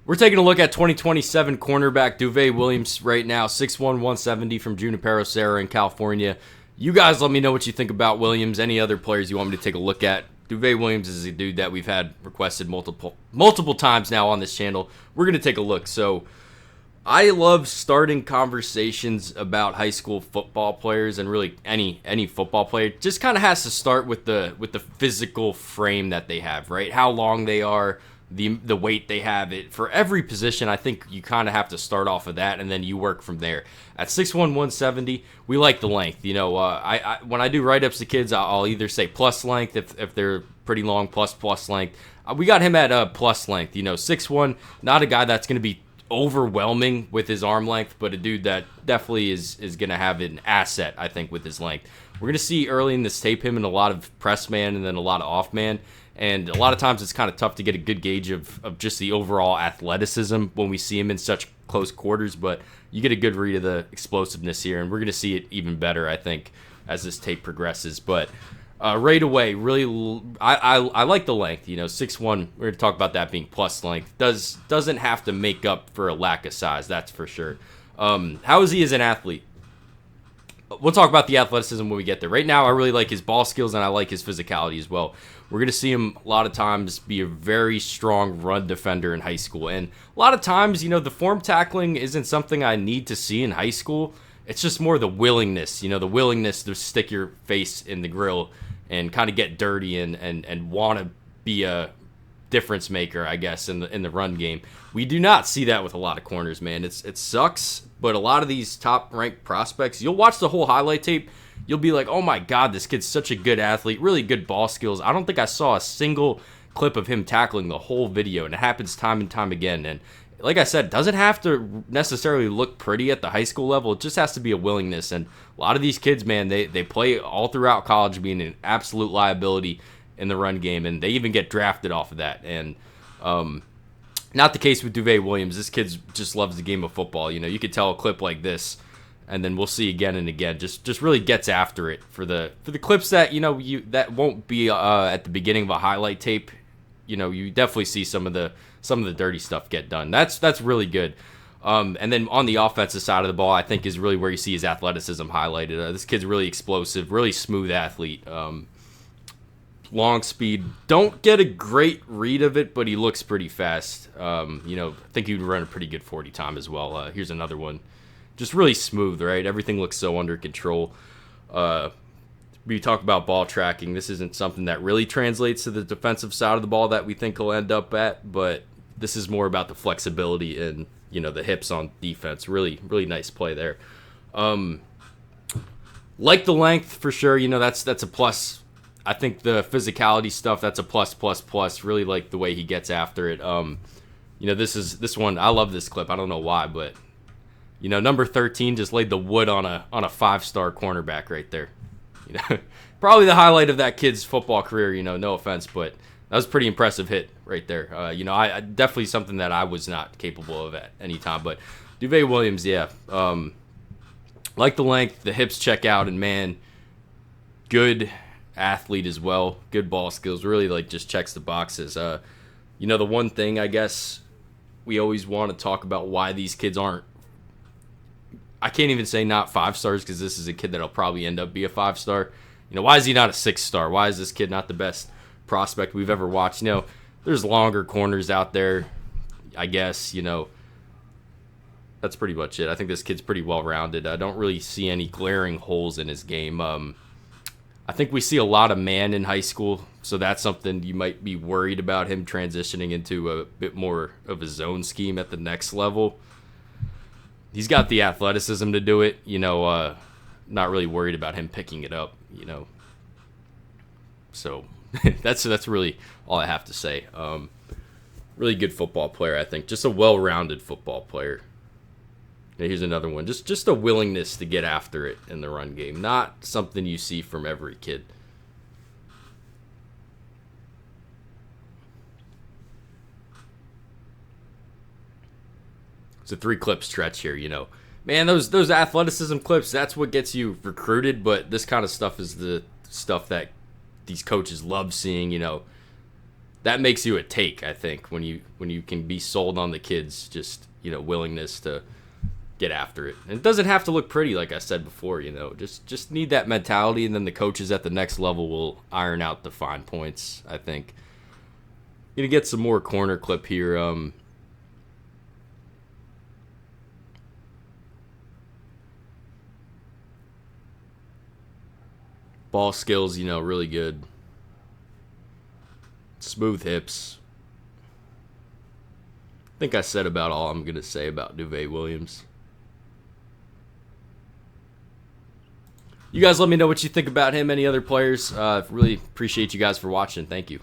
We're taking a look at 2027 cornerback Duvay Williams right now, 6'1", 170 from Junipero, Serra in California. You guys let me know what you think about Williams. Any other players you want me to take a look at? Duvay Williams is a dude that we've had requested multiple times now on this channel. We're going to take a look. So I love starting conversations about high school football players and really any football player. Just kind of has to start with the physical frame that they have, right? How long they are, the weight they have. It for every position, I think you kind of have to start off of that, and then you work from there. At 6'1", 170, we like the length. You know, I when I do write-ups to kids, I'll either say plus length if they're pretty long, plus length. We got him at plus length. You know, 6'1", not a guy that's going to be overwhelming with his arm length, but a dude that definitely is going to have an asset, I think, with his length. We're going to see early in this tape him in a lot of press man and then a lot of off man. And a lot of times it's kind of tough to get a good gauge of just the overall athleticism when we see him in such close quarters, but you get a good read of the explosiveness here, and we're going to see it even better, I think, as this tape progresses. But right away, really, I like the length. You know, 6'1", we're going to talk about that being plus length. Doesn't have to make up for a lack of size, that's for sure. How is he as an athlete? We'll talk about the athleticism when we get there. Right now, I really like his ball skills, and I like his physicality as well. We're going to see him a lot of times be a very strong run defender in high school. And a lot of times, you know, the form tackling isn't something I need to see in high school. It's just more the willingness, you know, the willingness to stick your face in the grill and kind of get dirty and want to be a difference maker, I guess, in the run game. We do not see that with a lot of corners, man. It sucks, but a lot of these top-ranked prospects, you'll watch the whole highlight tape, you'll be like, oh my God, this kid's such a good athlete, really good ball skills. I don't think I saw a single clip of him tackling the whole video, and it happens time and time again. And like I said, it doesn't have to necessarily look pretty at the high school level. It just has to be a willingness. And a lot of these kids, man, they play all throughout college being an absolute liability in the run game, and they even get drafted off of that. And not the case with Duvay Williams. This kid just loves the game of football. You know, you could tell a clip like this, and then we'll see again and again. Just really gets after it for the clips that that won't be at the beginning of a highlight tape. You know, you definitely see some of the dirty stuff get done. That's really good. And then on the offensive side of the ball, I think is really where you see his athleticism highlighted. This kid's really explosive, really smooth athlete. Long speed. Don't get a great read of it, but he looks pretty fast. You know, I think he would run a pretty good 40 time as well. Here's another one. Just really smooth, right? Everything looks so under control. We talk about ball tracking. This isn't something that really translates to the defensive side of the ball that we think he'll end up at, but this is more about the flexibility and, you know, the hips on defense. Really, really nice play there. Like the length for sure. You know, that's a plus. I think the physicality stuff, that's a plus. Really like the way he gets after it. You know, this one, I love this clip. I don't know why, but you know, number 13 just laid the wood on a 5-star cornerback right there. You know, probably the highlight of that kid's football career. You know, no offense, but that was a pretty impressive hit right there. You know, I definitely something that I was not capable of at any time. But Duvay Williams, yeah, like the length, the hips check out, and man, good athlete as well. Good ball skills. Really, like, just checks the boxes. You know, the one thing I guess we always want to talk about why these kids aren't. I can't even say not 5 stars because this is a kid that'll probably end up be a 5-star. You know, why is he not a 6-star? Why is this kid not the best prospect we've ever watched? You know, there's longer corners out there, I guess. You know, that's pretty much it. I think this kid's pretty well-rounded. I don't really see any glaring holes in his game. I think we see a lot of man in high school, so that's something you might be worried about him transitioning into a bit more of a zone scheme at the next level. He's got the athleticism to do it, you know, not really worried about him picking it up, you know. So that's really all I have to say. Really good football player, I think. Just a well-rounded football player. And here's another one. Just a willingness to get after it in the run game. Not something you see from every kid. It's a 3-clip stretch here, you know. Man, those athleticism clips, that's what gets you recruited, but this kind of stuff is the stuff that these coaches love seeing, you know. that makes you a take, I think, when you can be sold on the kid's just, willingness to get after it. And it doesn't have to look pretty, like I said before, just need that mentality, and then the coaches at the next level will iron out the fine points, I think. Gonna get some more corner clip here. Ball skills, really good. Smooth hips. I think I said about all I'm going to say about Duvay Williams. You guys let me know what you think about him, any other players. Really appreciate you guys for watching. Thank you.